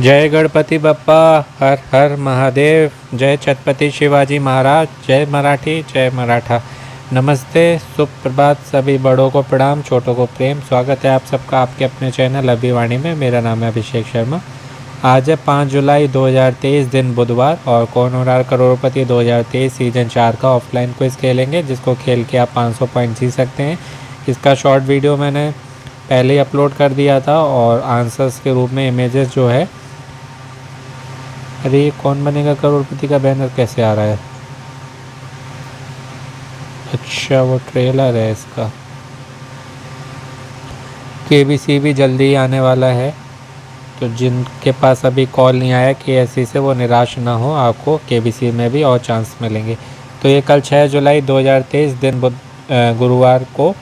जय गणपति बप्पा। हर हर महादेव। जय छत्रपति शिवाजी महाराज। जय मराठी जय मराठा। नमस्ते, सुप्रभात। सभी बड़ों को प्रणाम, छोटों को प्रेम। स्वागत है आप सबका आपके अपने चैनल अभिवाणी में। मेरा नाम है अभिषेक शर्मा। आज है 5 जुलाई 2023, दिन बुधवार, और कौन हो रहा है करोड़पति 2023 सीजन 4 का ऑफलाइन क्विज खेलेंगे, जिसको खेल के आप 500 पॉइंट जीत सकते हैं। इसका शॉर्ट वीडियो मैंने पहले ही अपलोड कर दिया था, और आंसर्स के रूप में इमेजेस जो है। अरे ये कौन बनेगा करोड़पति का बैनर कैसे आ रहा है? अच्छा, वो ट्रेलर है इसका। केबीसी भी जल्दी ही आने वाला है, तो जिनके पास अभी कॉल नहीं आया केएससी से, वो निराश ना हो, आपको केबीसी में भी और चांस मिलेंगे। तो ये कल 6 जुलाई 2023 दिन गुरुवार को,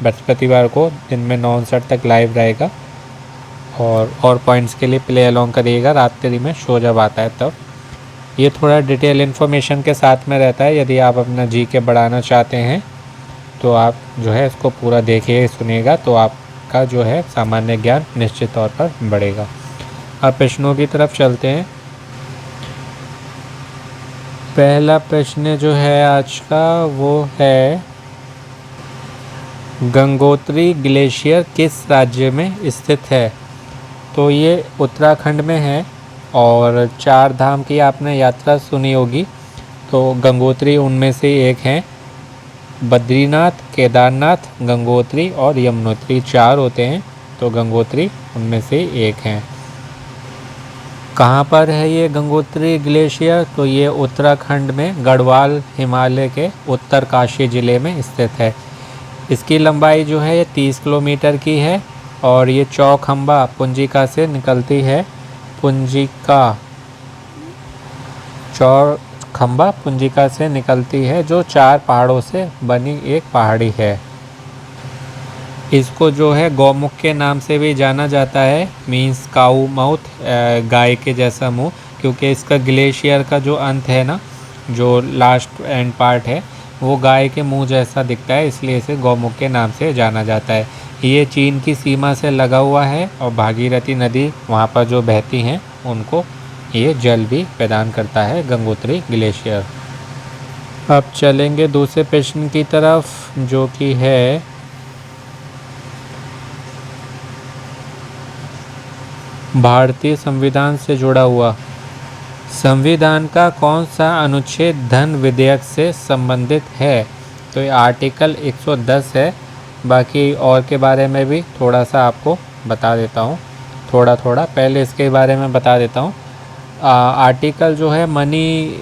बृहस्पतिवार को दिन में 9:59 तक लाइव रहेगा। और पॉइंट्स के लिए प्ले अलोंग करिएगा रात्रि में शो जब आता है तब। ये थोड़ा डिटेल इन्फॉर्मेशन के साथ में रहता है। यदि आप अपना जीके बढ़ाना चाहते हैं तो आप जो है इसको पूरा देखिए सुनिएगा, तो आपका जो है सामान्य ज्ञान निश्चित तौर पर बढ़ेगा। अब प्रश्नों की तरफ चलते हैं। पहला प्रश्न जो है आज का वो है, गंगोत्री ग्लेशियर किस राज्य में स्थित है? तो ये उत्तराखंड में है। और 4 धाम की आपने यात्रा सुनी होगी, तो गंगोत्री उनमें से एक हैं। बद्रीनाथ, केदारनाथ, गंगोत्री और यमुनोत्री 4 होते हैं, तो गंगोत्री उनमें से एक हैं। कहाँ पर है ये गंगोत्री ग्लेशियर? तो ये उत्तराखंड में गढ़वाल हिमालय के उत्तरकाशी ज़िले में स्थित है। इसकी लंबाई जो है ये 30 किलोमीटर की है, और ये चौखंबा पुंजिका से निकलती है। चौखंबा पुंजिका से निकलती है, जो 4 पहाड़ों से बनी एक पहाड़ी है। इसको जो है गौमुख के नाम से भी जाना जाता है, मीन्स काऊ माउथ, गाय के जैसा मुंह, क्योंकि इसका ग्लेशियर का जो अंत है ना, जो लास्ट एंड पार्ट है, वो गाय के मुंह जैसा दिखता है, इसलिए इसे गौमुख के नाम से जाना जाता है। ये चीन की सीमा से लगा हुआ है, और भागीरथी नदी वहाँ पर जो बहती हैं उनको ये जल भी प्रदान करता है, गंगोत्री ग्लेशियर। अब चलेंगे दूसरे प्रश्न की तरफ, जो कि है, भारतीय संविधान से जुड़ा हुआ संविधान का कौन सा अनुच्छेद धन विधेयक से संबंधित है? तो ये आर्टिकल 110 है। बाकी और के बारे में भी थोड़ा सा आपको बता देता हूँ, थोड़ा पहले इसके बारे में बता देता हूँ। आर्टिकल जो है मनी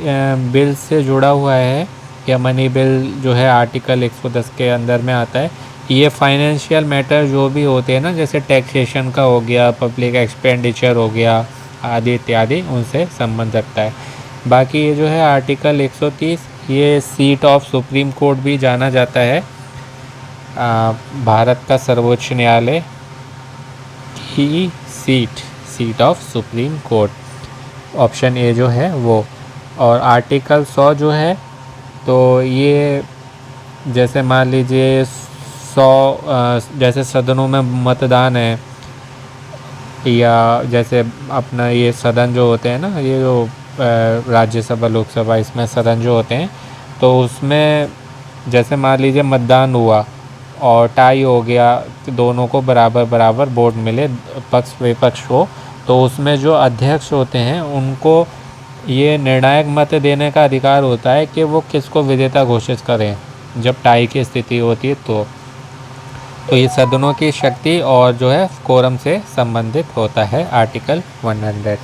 बिल से जुड़ा हुआ है, या मनी बिल जो है आर्टिकल 110 के अंदर में आता है। ये फाइनेंशियल मैटर जो भी होते हैं ना, जैसे टैक्सेशन का हो गया, पब्लिक एक्सपेंडिचर हो गया, आदि इत्यादि, उनसे संबंध रखता है। बाकी ये जो है आर्टिकल 130, ये सीट ऑफ सुप्रीम कोर्ट भी जाना जाता है, भारत का सर्वोच्च न्यायालय की seat of supreme court, option A जो है वो। और आर्टिकल 100 जो है, तो ये जैसे मान लीजिए 100 जैसे सदनों में मतदान है, या जैसे अपना ये सदन जो होते हैं ना, ये जो राज्यसभा लोकसभा, इसमें सदन जो होते हैं, तो उसमें जैसे मान लीजिए मतदान हुआ और टाई हो गया, दोनों को बराबर वोट मिले, पक्ष विपक्ष हो, तो उसमें जो अध्यक्ष होते हैं उनको ये निर्णायक मत देने का अधिकार होता है कि वो किसको विजेता घोषित करें जब टाई की स्थिति होती है। तो ये सदनों की शक्ति और जो है कोरम से संबंधित होता है, आर्टिकल 100।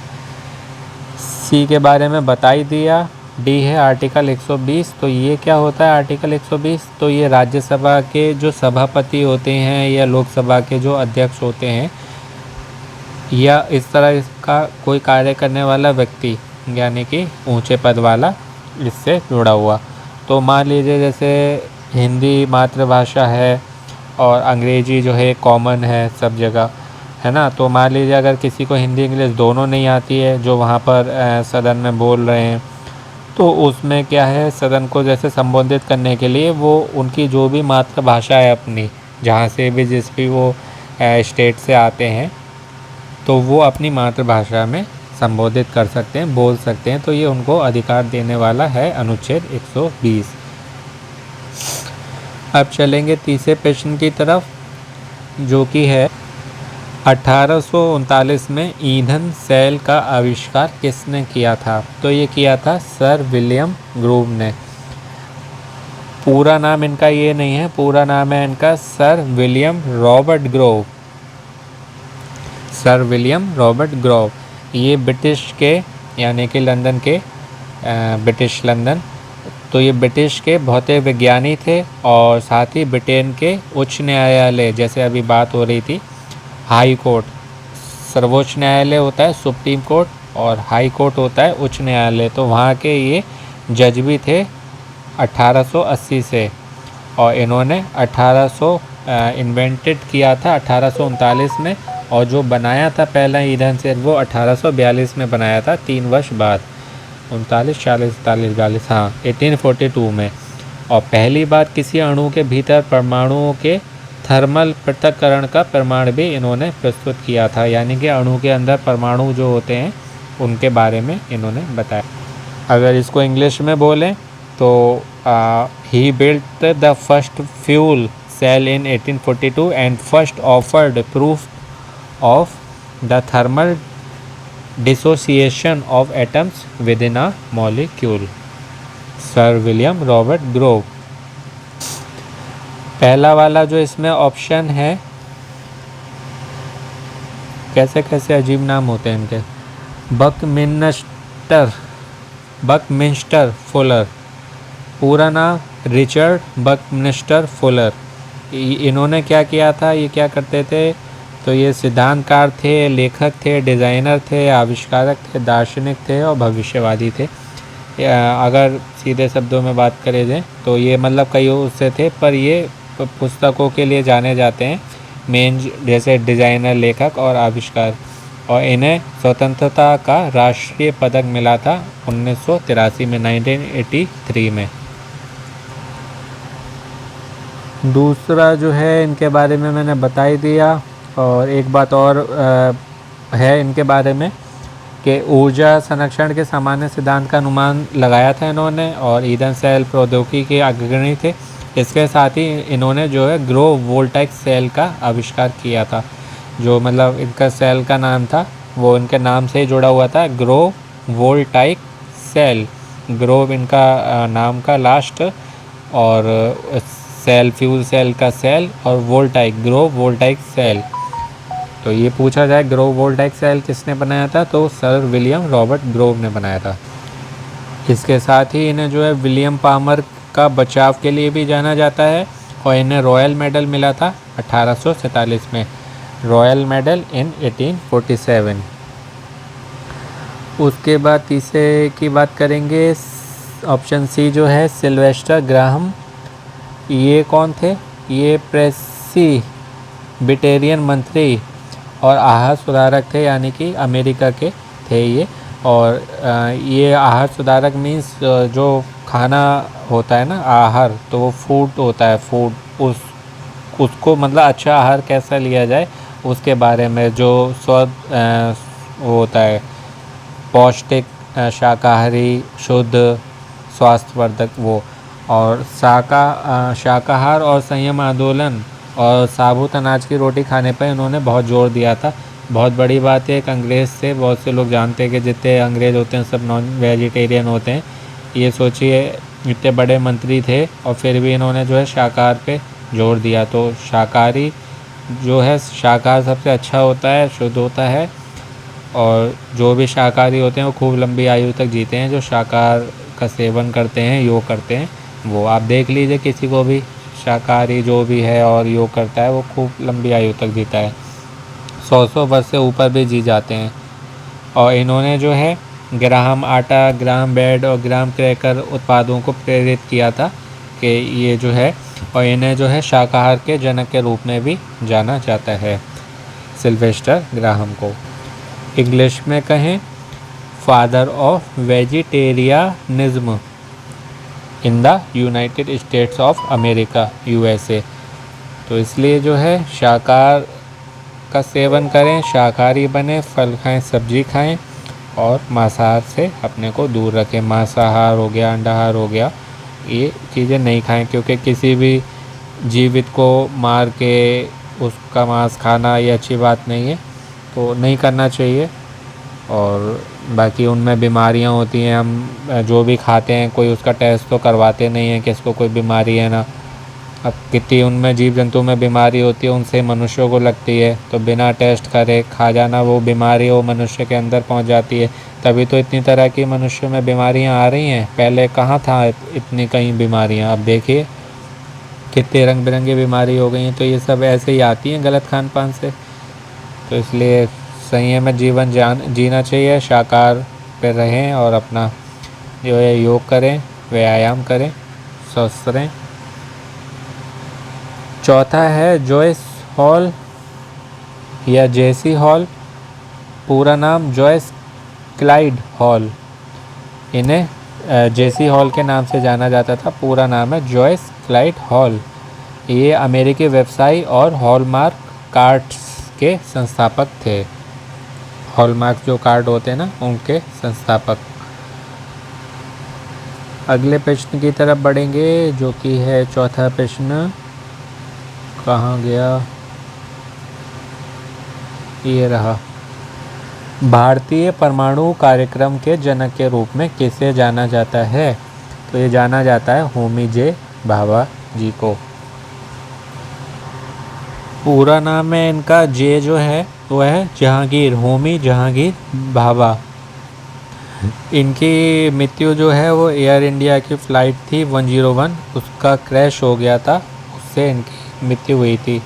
सी के बारे में बता ही दिया। डी है आर्टिकल 120। तो ये क्या होता है आर्टिकल 120? तो ये राज्यसभा के जो सभापति होते हैं, या लोकसभा के जो अध्यक्ष होते हैं, या इस तरह इसका कोई कार्य करने वाला व्यक्ति, यानी कि ऊंचे पद वाला, इससे जुड़ा हुआ। तो मान लीजिए जैसे हिंदी मातृभाषा है और अंग्रेजी जो है कॉमन है सब जगह, है ना। तो मान लीजिए अगर किसी को हिंदी इंग्लिश दोनों नहीं आती है, जो वहाँ पर सदन में बोल रहे हैं, तो उसमें क्या है, सदन को जैसे संबोधित करने के लिए वो उनकी जो भी मातृभाषा है अपनी, जहाँ से भी जिस भी वो स्टेट से आते हैं, तो वो अपनी मातृभाषा में संबोधित कर सकते हैं, बोल सकते हैं। तो ये उनको अधिकार देने वाला है अनुच्छेद 120। अब चलेंगे तीसरे प्रश्न की तरफ, जो कि है 1839 में ईंधन सेल का आविष्कार किसने किया था? तो ये किया था सर विलियम ग्रोव ने। पूरा नाम इनका ये नहीं है, पूरा नाम है इनका sir William Robert Grove. Sir William Robert Grove ये ब्रिटिश के, यानी कि लंदन के, ब्रिटिश लंदन, तो ये ब्रिटिश के भौतिक विज्ञानी थे और साथ ही ब्रिटेन के उच्च न्यायालय, जैसे अभी बात हो रही थी हाई कोर्ट, सर्वोच्च न्यायालय होता है सुप्रीम कोर्ट और हाई कोर्ट होता है उच्च न्यायालय, तो वहाँ के ये जज भी थे 1880 से। और इन्होंने 1800 इन्वेंटेड किया था 1839 में, और जो बनाया था पहला ईंधन सेल वो 1842 में बनाया था, 3 वर्ष बाद, 39, 40, 41, 42, हाँ 1842 में। और पहली बार किसी अणु के भीतर परमाणुओं के थर्मल पृथक्करण का प्रमाण भी इन्होंने प्रस्तुत किया था, यानी कि अणु के अंदर परमाणु जो होते हैं उनके बारे में इन्होंने बताया। अगर इसको इंग्लिश में बोलें तो he built the first fuel cell in 1842 and first offered proof of the thermal dissociation of atoms within a molecule. Sir William Robert Grove. पहला वाला जो इसमें ऑप्शन है, कैसे कैसे अजीब नाम होते हैं इनके, बकमिंस्टर फुलर, पूरा नाम रिचर्ड बकमिंस्टर फुलर। इन्होंने क्या किया था, ये क्या करते थे, तो ये सिद्धांतकार थे, लेखक थे, डिज़ाइनर थे, आविष्कारक थे, दार्शनिक थे और भविष्यवादी थे। अगर सीधे शब्दों में बात करें जाए तो ये मतलब कई उससे थे, पर ये पुस्तकों के लिए जाने जाते हैं मेन, जैसे डिज़ाइनर, लेखक और आविष्कार। और इन्हें स्वतंत्रता का राष्ट्रीय पदक मिला था 1983 में, 1983 में। दूसरा जो है इनके बारे में मैंने बता ही दिया। और एक बात और है इनके बारे में कि ऊर्जा संरक्षण के सामान्य सिद्धांत का अनुमान लगाया था इन्होंने, और ईंधन सेल प्रौद्योगिकी के अग्रणी थे। इसके साथ ही इन्होंने जो है ग्रो वोल्टाइक सेल का आविष्कार किया था, जो मतलब इनका सेल का नाम था वो इनके नाम से ही जुड़ा हुआ था, ग्रो वोल्टाइक सेल। ग्रो इनका नाम का लास्ट, और सेल फ्यूल सेल का सेल, और वोल्टाइक, ग्रो वोल्टाइक सेल। तो ये पूछा जाए ग्रो वोल्टाइक सेल किसने बनाया था, तो सर विलियम रॉबर्ट ग्रोव ने बनाया था। इसके साथ ही इन्हें जो है विलियम पामर का बचाव के लिए भी जाना जाता है, और इन्हें रॉयल मेडल मिला था 1847 में, रॉयल मेडल इन 1847। उसके बाद तीसरे की बात करेंगे, ऑप्शन सी जो है सिल्वेस्टर ग्राहम। ये कौन थे, ये प्रेस्बिटेरियन मंत्री और आहार सुधारक थे, यानी कि अमेरिका के थे ये। और ये आहार सुधारक मीन्स जो खाना होता है ना, आहार, तो वो फूड होता है, फूड, उसको मतलब अच्छा आहार कैसा लिया जाए उसके बारे में, जो वो होता है पौष्टिक, शाकाहारी, शुद्ध, स्वास्थ्यवर्धक वो। और शाकाहार और संयम आंदोलन और साबुत अनाज की रोटी खाने पर इन्होंने बहुत जोर दिया था। बहुत बड़ी बात है, एक अंग्रेज़ से, बहुत से लोग जानते हैं कि जितने अंग्रेज़ होते हैं सब नॉन वेजिटेरियन होते हैं। ये सोचिए इतने बड़े मंत्री थे और फिर भी इन्होंने जो है शाकाहार पे जोर दिया। तो शाकाहारी जो है, शाकाहार सबसे अच्छा होता है, शुद्ध होता है, और जो भी शाकाहारी होते हैं वो खूब लंबी आयु तक जीते हैं। जो शाकाहार का सेवन करते हैं, योग करते हैं, वो आप देख लीजिए किसी को भी, शाकाहारी जो भी है और योग करता है वो खूब लंबी आयु तक जीता है, 100 वर्ष से ऊपर भी जी जाते हैं। और इन्होंने जो है ग्राहम आटा, ग्राहम ब्रेड और ग्राहम क्रैकर उत्पादों को प्रेरित किया था कि ये जो है, और इन्हें जो है शाकाहार के जनक के रूप में भी जाना जाता है, सिल्वेस्टर ग्राहम को। इंग्लिश में कहें father of vegetarianism in the United states of America, USA। तो इसलिए जो है शाकाहार का सेवन करें, शाकाहारी बने, फल खाएं, सब्जी खाएं और मांसाहार से अपने को दूर रखें। मांसाहार हो गया, अंडाहार हो गया, ये चीज़ें नहीं खाएं, क्योंकि किसी भी जीवित को मार के उसका मांस खाना ये अच्छी बात नहीं है, तो नहीं करना चाहिए। और बाकी उनमें बीमारियां होती हैं, हम जो भी खाते हैं कोई उसका टेस्ट तो करवाते नहीं हैं कि इसको कोई बीमारी है ना। अब कितनी उनमें जीव जंतु में बीमारी होती है, उनसे मनुष्यों को लगती है, तो बिना टेस्ट करे खा जाना, वो बीमारी वो मनुष्य के अंदर पहुंच जाती है। तभी तो इतनी तरह की मनुष्यों में बीमारियां आ रही हैं। पहले कहाँ था इतनी कई बीमारियां, अब देखिए कितने रंग बिरंगी बीमारी हो गई हैं। तो ये सब ऐसे ही आती हैं गलत खान पान से। तो इसलिए संयम में जीवन जीना चाहिए, शाकाहार पे रहें और अपना जो है योग करें, व्यायाम करें, स्वस्थ रहें। चौथा है जॉयस हॉल या जेसी हॉल, पूरा नाम जॉयस क्लाइड हॉल। इन्हें जेसी हॉल के नाम से जाना जाता था, पूरा नाम है जॉयस क्लाइड हॉल। ये अमेरिकी व्यवसायी और हॉलमार्क कार्ड्स के संस्थापक थे। हॉलमार्क जो कार्ड होते हैं ना, उनके संस्थापक। अगले प्रश्न की तरफ बढ़ेंगे, जो कि है चौथा प्रश्न। कहाँ गया, ये रहा। भारतीय परमाणु कार्यक्रम के जनक के रूप में किसे जाना जाता है? तो ये जाना जाता है होमी जे भाभा जी को। पूरा नाम है इनका, जे जो है वो है जहांगीर, होमी जहांगीर भाभा। इनकी मृत्यु जो है वो एयर इंडिया की फ़्लाइट थी 101, उसका क्रैश हो गया था, उससे इनकी मृत्यु हुई थी।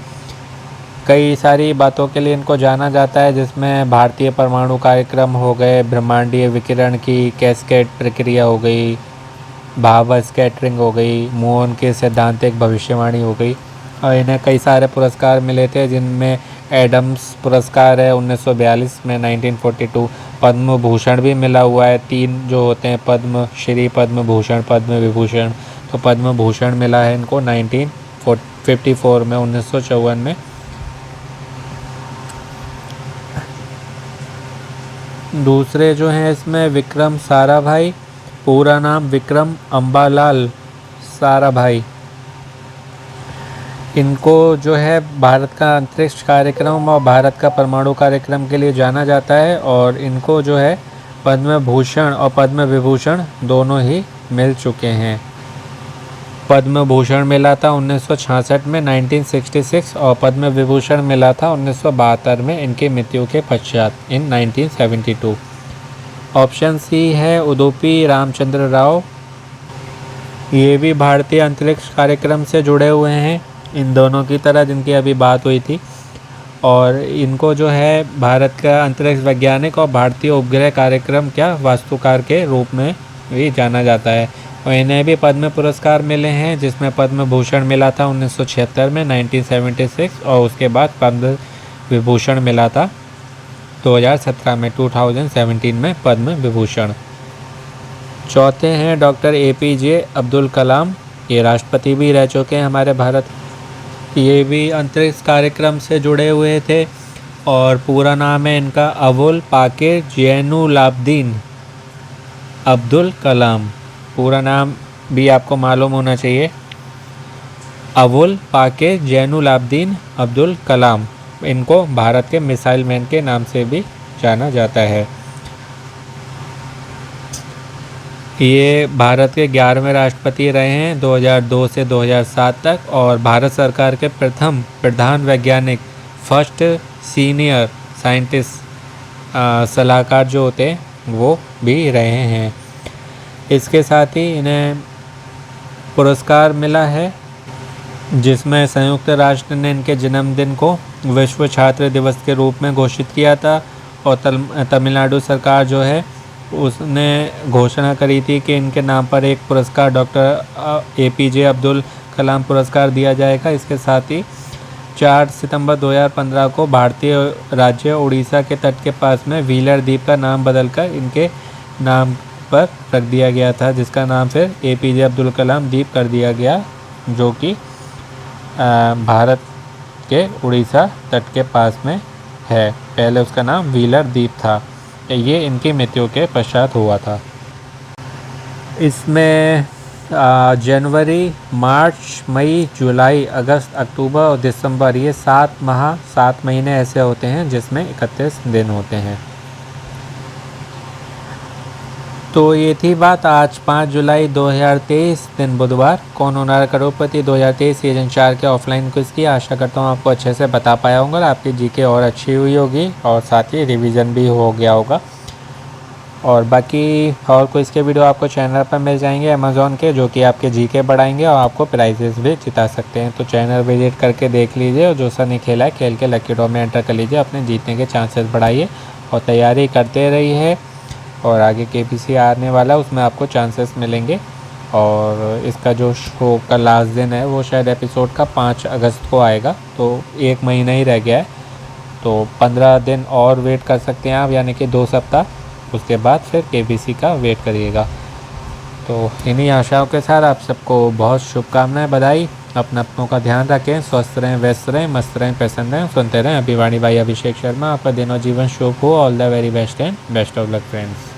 कई सारी बातों के लिए इनको जाना जाता है, जिसमें भारतीय परमाणु कार्यक्रम हो गए, ब्रह्मांडीय विकिरण की कैस्केड प्रक्रिया हो गई, भाभा स्कैटरिंग हो गई, मोहन के सैद्धांतिक भविष्यवाणी हो गई। और इन्हें कई सारे पुरस्कार मिले थे, जिनमें एडम्स पुरस्कार है 1942 में, 1942 पद्म भूषण भी मिला हुआ है। 3 जो होते हैं पद्म श्री, पद्म भूषण, पद्म विभूषण, तो पद्म भूषण मिला है इनको 1954 में, 1954 में। दूसरे जो हैं इसमें विक्रम साराभाई, पूरा नाम विक्रम अम्बालाल साराभाई। इनको जो है भारत का अंतरिक्ष कार्यक्रम और भारत का परमाणु कार्यक्रम के लिए जाना जाता है, और इनको जो है पद्म भूषण और पद्म विभूषण दोनों ही मिल चुके हैं। पद्म भूषण मिला था 1966 में 1966, और पद्म विभूषण मिला था 1972 में इनकी मृत्यु के पश्चात इन 1972। ऑप्शन सी है उडुपी रामचंद्र राव। ये भी भारतीय अंतरिक्ष कार्यक्रम से जुड़े हुए हैं, इन दोनों की तरह जिनकी अभी बात हुई थी। और इनको जो है भारत का अंतरिक्ष वैज्ञानिक और भारतीय उपग्रह कार्यक्रम क्या वास्तुकार के रूप में भी जाना जाता है। और इन्हें भी पद्म पुरस्कार मिले हैं, जिसमें पद्म भूषण मिला था 1976 में 1976, और उसके बाद पद्म विभूषण मिला था 2017 में 2017 में पद्म विभूषण। चौथे हैं डॉक्टर APJ अब्दुल कलाम। ये राष्ट्रपति भी रह चुके हैं हमारे भारत। ये भी अंतरिक्ष कार्यक्रम से जुड़े हुए थे, और पूरा नाम है इनका अबुल पाकिर जैनुलाब्दीन अब्दुल कलाम। पूरा नाम भी आपको मालूम होना चाहिए, अबुल पाकिर जैनुलाब्दीन अब्दुल कलाम। इनको भारत के मिसाइल मैन के नाम से भी जाना जाता है। ये भारत के 11वें राष्ट्रपति रहे हैं 2002 से 2007 तक, और भारत सरकार के प्रथम प्रधान वैज्ञानिक, फर्स्ट सीनियर साइंटिस्ट सलाहकार जो होते हैं वो भी रहे हैं। इसके साथ ही इन्हें पुरस्कार मिला है, जिसमें संयुक्त राष्ट्र ने इनके जन्मदिन को विश्व छात्र दिवस के रूप में घोषित किया था, और तमिलनाडु सरकार जो है उसने घोषणा करी थी कि इनके नाम पर एक पुरस्कार डॉक्टर APJ अब्दुल कलाम पुरस्कार दिया जाएगा। इसके साथ ही 4 सितंबर 2015 को भारतीय राज्य उड़ीसा के तट के पास में व्हीलर द्वीप का नाम बदलकर इनके नाम पर रख दिया गया था, जिसका नाम फिर APJ अब्दुल कलाम द्वीप कर दिया गया, जो कि भारत के उड़ीसा तट के पास में है। पहले उसका नाम व्हीलर द्वीप था। ये इनकी मृत्यु के पश्चात हुआ था। इसमें जनवरी, मार्च, मई, जुलाई, अगस्त, अक्टूबर और दिसंबर, ये 7 महीने ऐसे होते हैं जिसमें 31 दिन होते हैं। तो ये थी बात आज 5 जुलाई 2023 दिन बुधवार, कौन होना है करोड़पति 2023 सीजन 4 के ऑफलाइन क्विज की। आशा करता हूँ आपको अच्छे से बता पाया होगा और आपकी जीके और अच्छी हुई होगी और साथ ही रिवीजन भी हो गया होगा। और बाकी और क्विज के वीडियो आपको चैनल पर मिल जाएंगे अमेज़ॉन के, जो कि आपके जीके बढ़ाएंगे और आपको प्राइजेस भी जिता सकते हैं। तो चैनल विजिट करके देख लीजिए और जो सा नहीं खेला है खेल के लकी ड्रॉ में एंटर कर लीजिए, अपने जीतने के चांसेस बढ़ाइए और तैयारी करते रहिए। और आगे KBC आने वाला उसमें आपको चांसेस मिलेंगे। और इसका जो शो का लास्ट दिन है वो शायद एपिसोड का 5 अगस्त को आएगा, तो 1 महीना ही रह गया है। तो 15 दिन और वेट कर सकते हैं आप, यानी कि 2 सप्ताह। उसके बाद फिर KBC का वेट करिएगा। तो इन्हीं आशाओं के साथ आप सबको बहुत शुभकामनाएं, बधाई। अपनों का ध्यान रखें, स्वस्थ रहें, व्यस्त रहें, मस्त रहें, प्रसन्न रहें, सुनते रहें अभिवाणी भाई अभिषेक शर्मा। आपका दिन और जीवन शुभ हो। All the very best and best of luck friends.